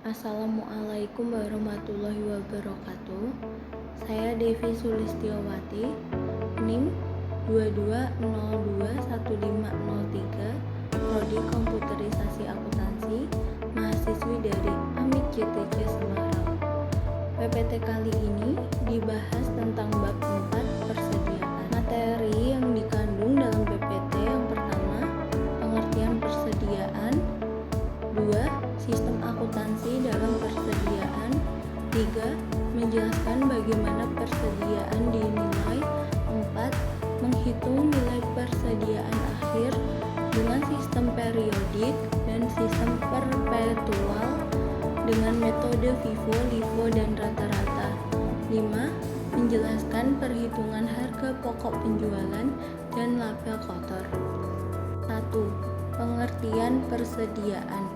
Assalamualaikum warahmatullahi wabarakatuh. Saya Devi Sulistiawati, NIM 22021503, Prodi Komputerisasi Akuntansi, mahasiswi dari AMIK JTC Semarang. PPT kali ini dibahas tentang bab 4 persediaan. Materi yang dikandung dalam PPT yang pertama, pengertian persediaan. 2. Sistem akuntansi dalam persediaan. 3. Menjelaskan bagaimana persediaan dinilai. 4. Menghitung nilai persediaan akhir dengan sistem periodik dan sistem perpetual dengan metode FIFO, LIFO, dan rata-rata. 5. Menjelaskan perhitungan harga pokok penjualan dan laba kotor. 1. Pengertian persediaan.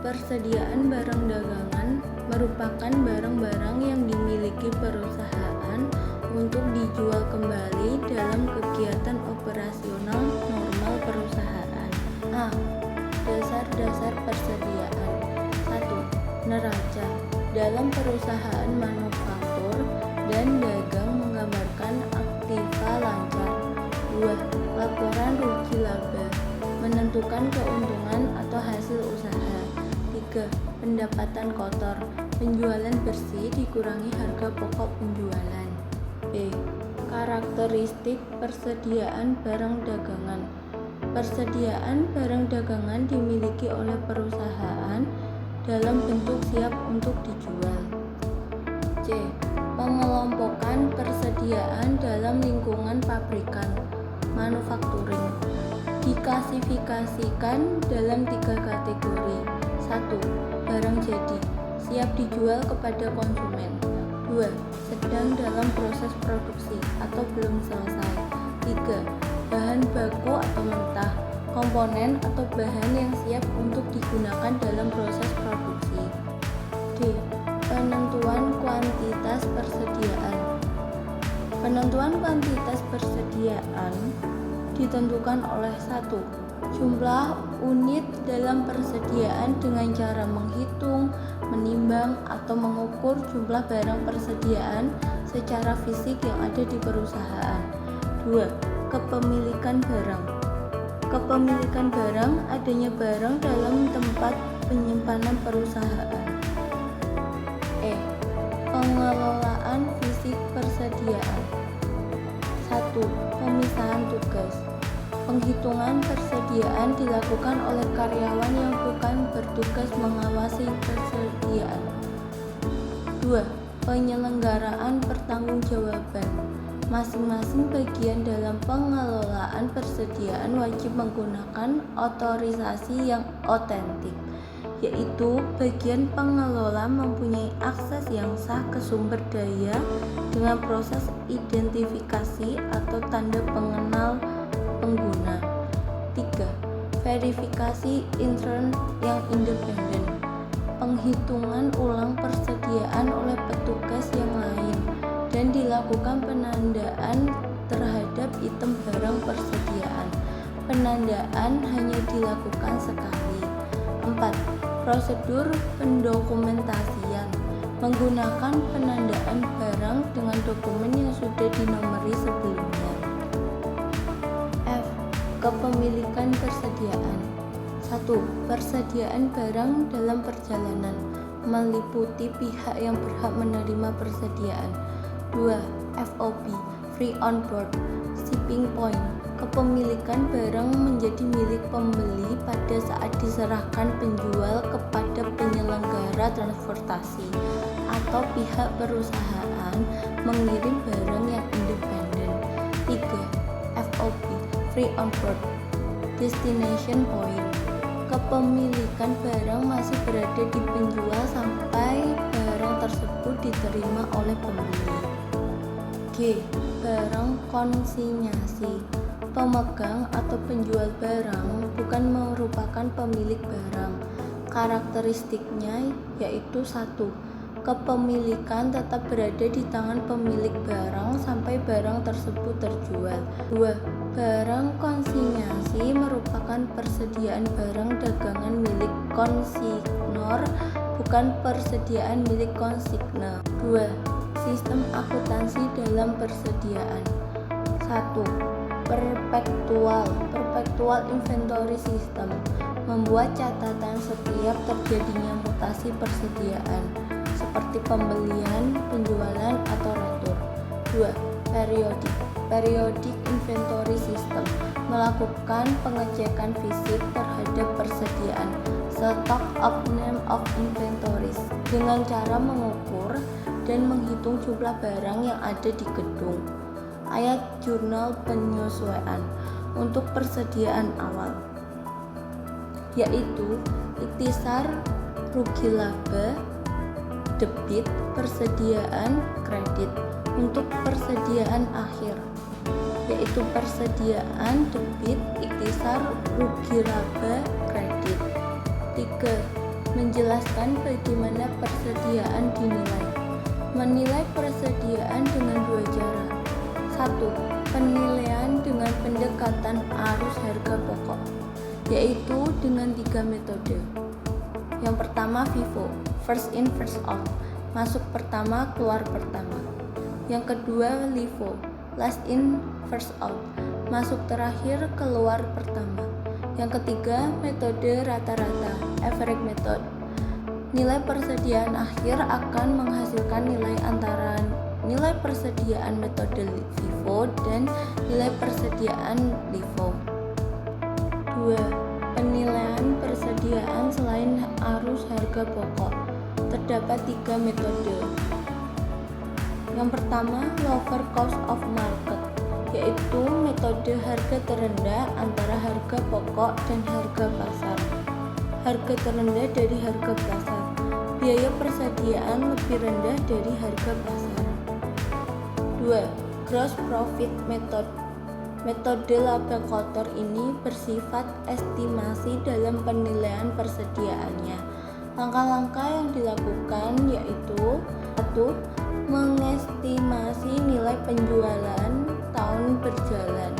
Persediaan barang dagangan merupakan barang-barang yang dimiliki perusahaan untuk dijual kembali dalam kegiatan operasional normal perusahaan. A. Dasar-dasar persediaan. 1. Neraca. Dalam perusahaan manufaktur dan dagang menggambarkan aktiva lancar. 2. Laporan rugi laba menentukan keuntungan atau hasil usaha. 3. Pendapatan kotor. Penjualan bersih dikurangi harga pokok penjualan. B. Karakteristik persediaan barang dagangan. Persediaan barang dagangan dimiliki oleh perusahaan dalam bentuk siap untuk dijual. C. Pengelompokan persediaan dalam lingkungan pabrikan manufacturing diklasifikasikan dalam 3 kategori. 1. Barang jadi, siap dijual kepada konsumen. 2. Sedang dalam proses produksi atau belum selesai. 3. Bahan baku atau mentah, komponen atau bahan yang siap untuk digunakan dalam proses produksi. D. Penentuan kuantitas persediaan. Penentuan kuantitas persediaan ditentukan oleh 1. Jumlah unit dalam persediaan dengan cara menghitung, menimbang, atau mengukur jumlah barang persediaan secara fisik yang ada di perusahaan. 2. Kepemilikan barang. Kepemilikan barang adanya barang dalam tempat penyimpanan perusahaan. E. Pengelolaan fisik persediaan. 1. Pemisahan tugas. Penghitungan persediaan dilakukan oleh karyawan yang bukan bertugas mengawasi persediaan. 2. Penyelenggaraan pertanggungjawaban. Masing-masing bagian dalam pengelolaan persediaan wajib menggunakan otorisasi yang otentik, yaitu bagian pengelola mempunyai akses yang sah ke sumber daya dengan proses identifikasi atau tanda pengenal pengguna. 3. Verifikasi intern yang independen. Penghitungan ulang persediaan oleh petugas yang lain dan dilakukan penandaan terhadap item barang persediaan. Penandaan hanya dilakukan sekali. 4. Prosedur pendokumentasian. Menggunakan penandaan barang dengan dokumen yang sudah dinomori sebelumnya. F. Kepemilikan persediaan. 1. Persediaan barang dalam perjalanan meliputi pihak yang berhak menerima persediaan. 2. FOB Free on Board Shipping Point. Kepemilikan barang menjadi milik pembeli pada saat diserahkan penjual kepada penyelenggara transportasi atau pihak perusahaan mengirim barang yang independen. 3. FOB Free on Board Destination Point. Kepemilikan barang masih berada di penjual sampai barang tersebut diterima oleh pembeli. G. Barang konsinyasi. Pemegang atau penjual barang bukan merupakan pemilik barang. Karakteristiknya yaitu 1. Kepemilikan tetap berada di tangan pemilik barang sampai barang tersebut terjual. 2. Barang konsinyasi merupakan persediaan barang dagangan milik konsignor bukan persediaan milik konsigne. 2. Sistem akuntansi dalam persediaan. 1. Perpetual inventory system membuat catatan setiap terjadinya mutasi persediaan seperti pembelian, penjualan, atau retur. 2. Periodic inventory system melakukan pengecekan fisik terhadap persediaan stock of name of inventories dengan cara mengukur dan menghitung jumlah barang yang ada di gedung. Ayat jurnal penyesuaian untuk persediaan awal, yaitu ikhtisar rugi laba debit persediaan kredit. Untuk persediaan akhir, yaitu persediaan debit ikhtisar rugi laba kredit. 3. Menjelaskan bagaimana persediaan dinilai. Menilai persediaan dengan dua cara. 1. Penilaian dengan pendekatan arus harga pokok, yaitu dengan 3 metode. Yang pertama FIFO, first in first out, masuk pertama keluar pertama. Yang kedua LIFO, last in first out, masuk terakhir keluar pertama. Yang ketiga metode rata-rata, average method. Nilai persediaan akhir akan menghasilkan nilai antara nilai persediaan metode FIFO dan nilai persediaan LIFO. 2. Penilaian persediaan selain arus harga pokok. Terdapat 3 metode. Yang pertama, lower cost of market, yaitu metode harga terendah antara harga pokok dan harga pasar. Harga terendah dari harga pasar. Biaya persediaan lebih rendah dari harga pasar. 2. Gross profit method. Metode laba kotor ini bersifat estimasi dalam penilaian persediaannya. Langkah-langkah yang dilakukan yaitu 1. Mengestimasi nilai penjualan tahun berjalan.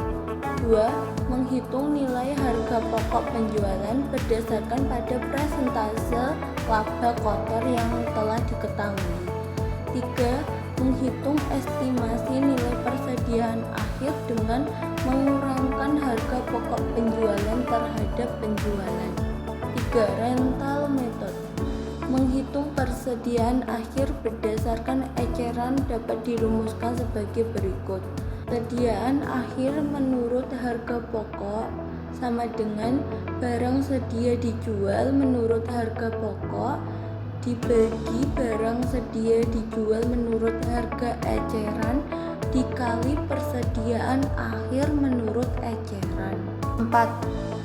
2. Menghitung nilai harga pokok penjualan berdasarkan pada persentase laba kotor yang telah diketahui. 3. Menghitung estimasi nilai persediaan akhir dengan mengurangkan harga pokok penjualan terhadap penjualan. 3. Rental method. Menghitung persediaan akhir berdasarkan eceran dapat dirumuskan sebagai berikut. Persediaan akhir menurut harga pokok sama dengan barang sedia dijual menurut harga pokok dibagi barang sedia dijual menurut harga eceran dikali persediaan akhir menurut eceran. 4.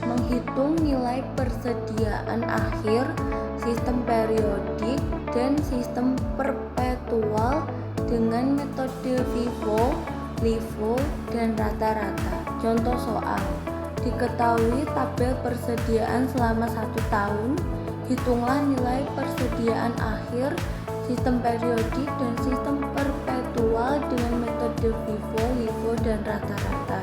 Menghitung nilai persediaan akhir sistem periodik dan sistem perpetual dengan metode FIFO, LIFO, dan rata-rata. Contoh soal: diketahui tabel persediaan selama 1 tahun, hitunglah nilai persediaan akhir sistem periodik dan sistem perpetual dengan metode FIFO, LIFO, dan rata-rata.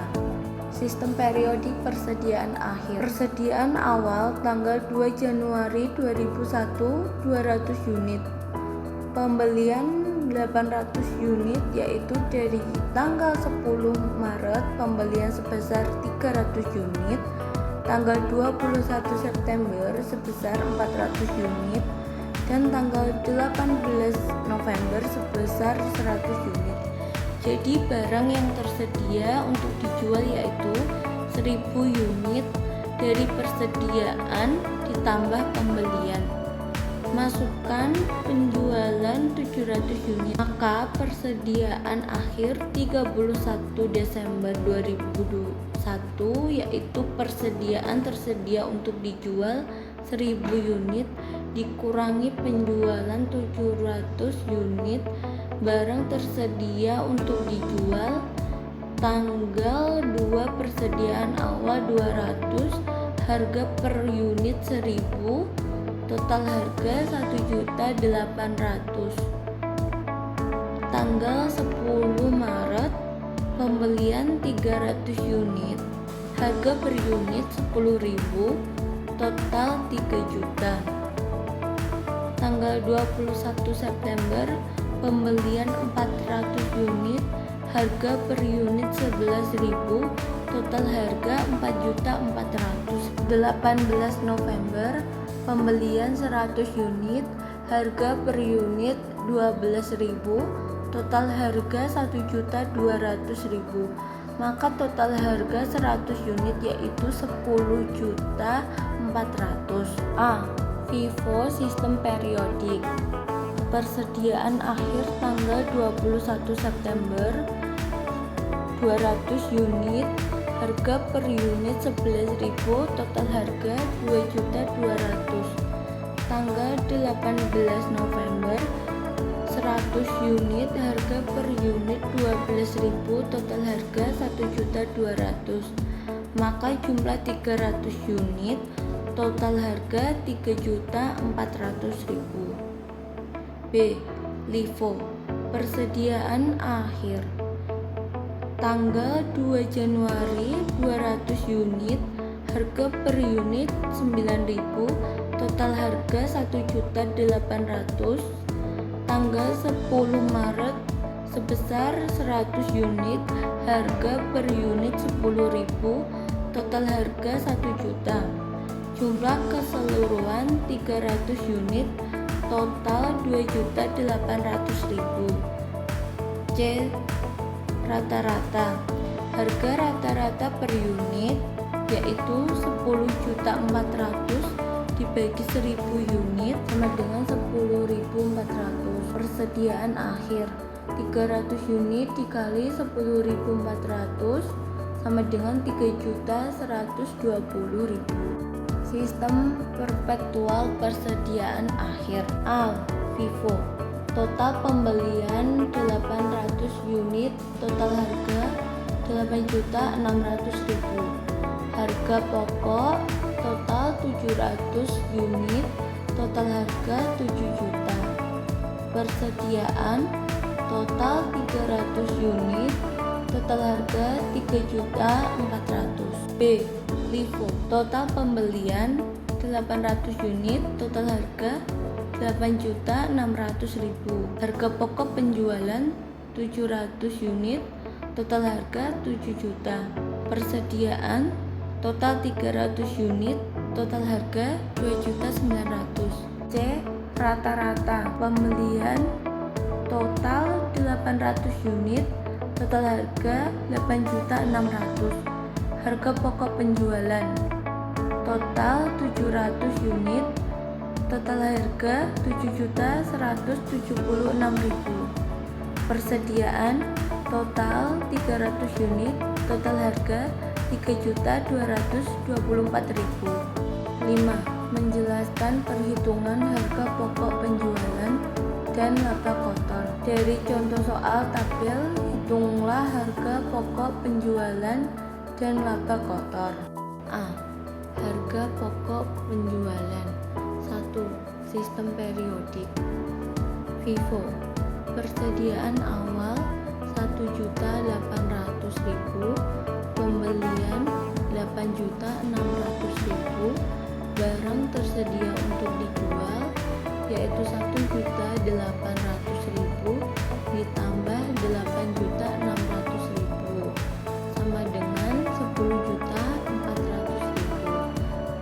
Sistem periodik persediaan akhir. Persediaan awal tanggal 2 Januari 2001 200 unit. Pembelian 800 unit, yaitu dari tanggal 10 Maret pembelian sebesar 300 unit, tanggal 21 September sebesar 400 unit, dan tanggal 18 November sebesar 100 unit. Jadi barang yang tersedia untuk dijual yaitu 1000 unit dari persediaan ditambah pembelian. Masukkan penjualan 700 unit, maka persediaan akhir 31 Desember 2021 yaitu persediaan tersedia untuk dijual 1000 unit dikurangi penjualan 700 unit barang tersedia untuk dijual tanggal 2 persediaan awal 200 harga per unit 1000 total harga 1.800.000 tanggal 10 Maret pembelian 300 unit harga per unit 10.000 total 3 juta Tanggal 21 September pembelian 400 unit, harga per unit 11.000, total harga 4.400.000. 18 November pembelian 100 unit, harga per unit 12.000, total harga 1.200.000. Maka total harga 100 unit yaitu 10.400.000. A. FIFO sistem periodik. Persediaan akhir tanggal 21 September 200 unit, harga per unit 11.000, total harga 2.200.000. Tanggal 18 November 100 unit, harga per unit 12.000, total harga 1.200.000. Maka jumlah 300 unit, total harga 3.400.000. B. LIFO persediaan akhir. Tanggal 2 Januari 200 unit, harga per unit 9.000, total harga 1.800.000. Tanggal 10 Maret sebesar 100 unit, harga per unit 10.000, total harga 1 juta. Jumlah keseluruhan 300 unit, total 2.800.000. C. Rata-rata. Harga rata-rata per unit yaitu 10.400.000 dibagi 1.000 unit sama dengan 10.400. Persediaan akhir 300 unit dikali 10.400 sama dengan 3.120.000. Sistem perpetual persediaan akhir. A. FIFO total pembelian 800 unit, total harga 8.600.000. Harga pokok total 700 unit, total harga 7 juta. Persediaan total 300 unit, total harga 3.400.000. B. LIFO total pembelian 800 unit, total harga 8.600.000. Harga pokok penjualan 700 unit, total harga 7 juta. Persediaan total 300 unit, total harga 2.900.000. C. Rata-rata pembelian total 800 unit, total harga 8.600.000. Harga pokok penjualan total 700 unit, total harga 7.176.000. Persediaan total 300 unit, total harga 3.224.000. 5. Menjelaskan perhitungan harga pokok penjualan dan laba kotor. Dari contoh soal tabel, hitunglah harga pokok penjualan dan laba kotor. A. Harga pokok penjualan. 1. Sistem periodik. FIFO persediaan awal 1.800.000, pembelian 8.600.000, barang tersedia untuk dijual yaitu 1.800.000 ditambah 8.600.000 sama dengan 10.400.000.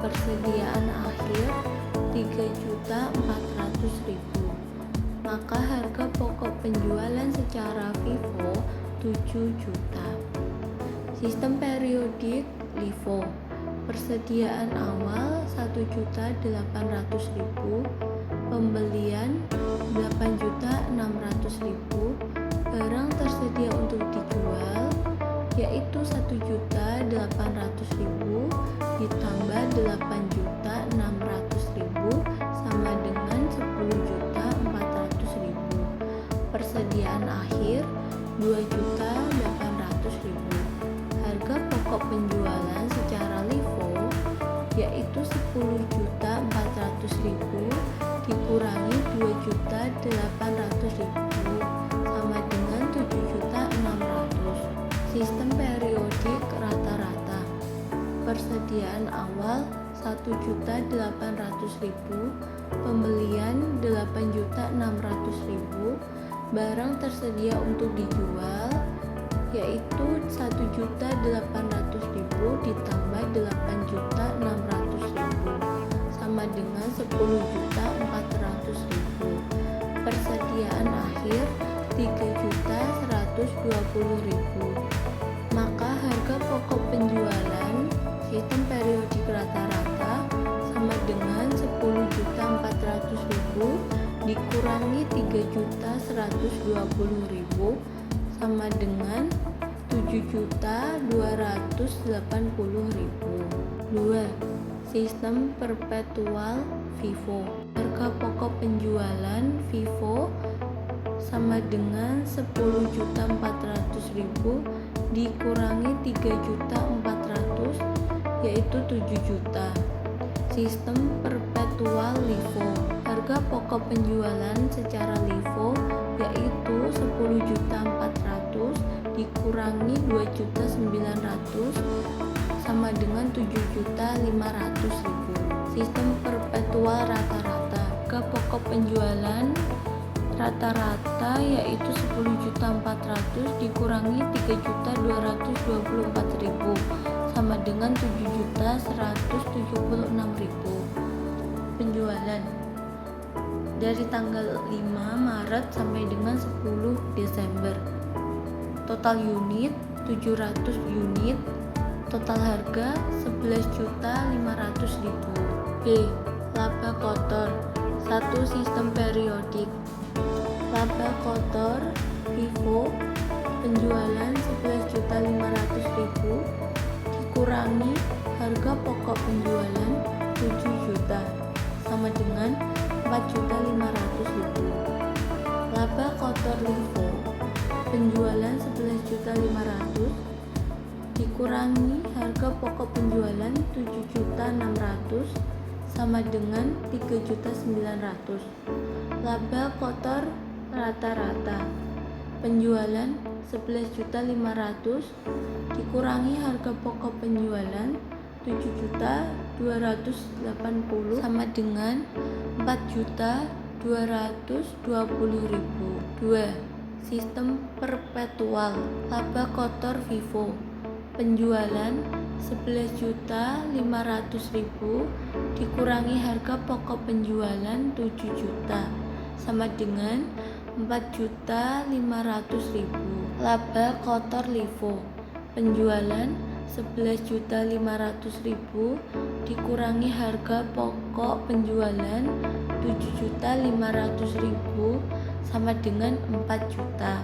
Persediaan akhir 3.400.000. Maka harga pokok penjualan secara FIFO 7 juta. Sistem periodik LIFO persediaan awal 1.800.000, pembelian 8.600.000, barang tersedia untuk dijual yaitu 1.800.000 ditambah 8.600.000 sama dengan 10.400.000. Persediaan akhir 2.800.000. Harga pokok penjualan secara LIFO yaitu 10.400.000 dikurangi 2.800.000 sama dengan 7.600.000. Sistem periodik rata-rata. Persediaan awal 1.800.000, pembelian 8.600.000, tersedia untuk dijual yaitu 1.800.000 ditambah 8.600.000 sama dengan 10.400.000. Persediaan akhir 3.120.000. Maka harga pokok penjualan sistem periodik rata-rata sama dengan 10.400.000 dikurangi 3.120.000 sama dengan 7.280.000. 2. Sistem perpetual FIFO. Harga pokok penjualan FIFO sama dengan 10.400.000 dikurangi 3.400.000 yaitu 7 juta. Sistem perpetual LIFO. Harga pokok penjualan secara LIFO yaitu 10.400.000 dikurangi 2.900.000 sama dengan 7.500.000. Sistem perpetual rata-rata. Harga pokok penjualan rata-rata yaitu 10.400.000 dikurangi 3.224.000 sama dengan 7.176.000. Penjualan dari tanggal 5 Maret sampai dengan 10 Desember. Total unit 700 unit. Total harga 11.500.000. B. Laba kotor 1. Sistem periodik. Laba kotor FIFO penjualan 11.500.000 dikurangi harga pokok penjualan 7 juta sama dengan 4.500.000. Laba kotor LIFO penjualan 11.500.000 dikurangi harga pokok penjualan 7.600.000 sama dengan 3.900.000. Laba kotor rata-rata penjualan 11.500.000 dikurangi harga pokok penjualan 7.280.000 sama dengan 4.220.000. 2. Sistem perpetual. Laba kotor FIFO penjualan 11.500.000 dikurangi harga pokok penjualan 7 juta sama dengan 4.500.000. Laba kotor LIFO penjualan 11.500.000 dikurangi harga pokok penjualan 7.500.000 sama dengan 4 juta.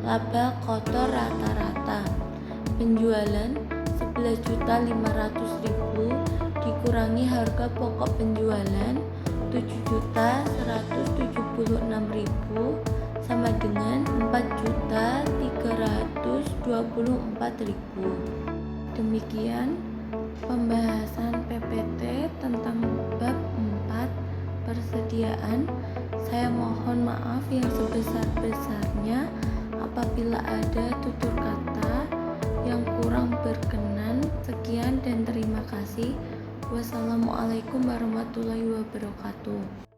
Laba kotor rata-rata penjualan 11.500.000 dikurangi harga pokok penjualan 7.176.000 sama dengan 4.324.000. Demikian pembahasan PPT tentang bab 4 persediaan. Saya mohon maaf yang sebesar-besarnya apabila ada tutur kata yang kurang berkenan. Sekian dan terima kasih. Wassalamualaikum warahmatullahi wabarakatuh.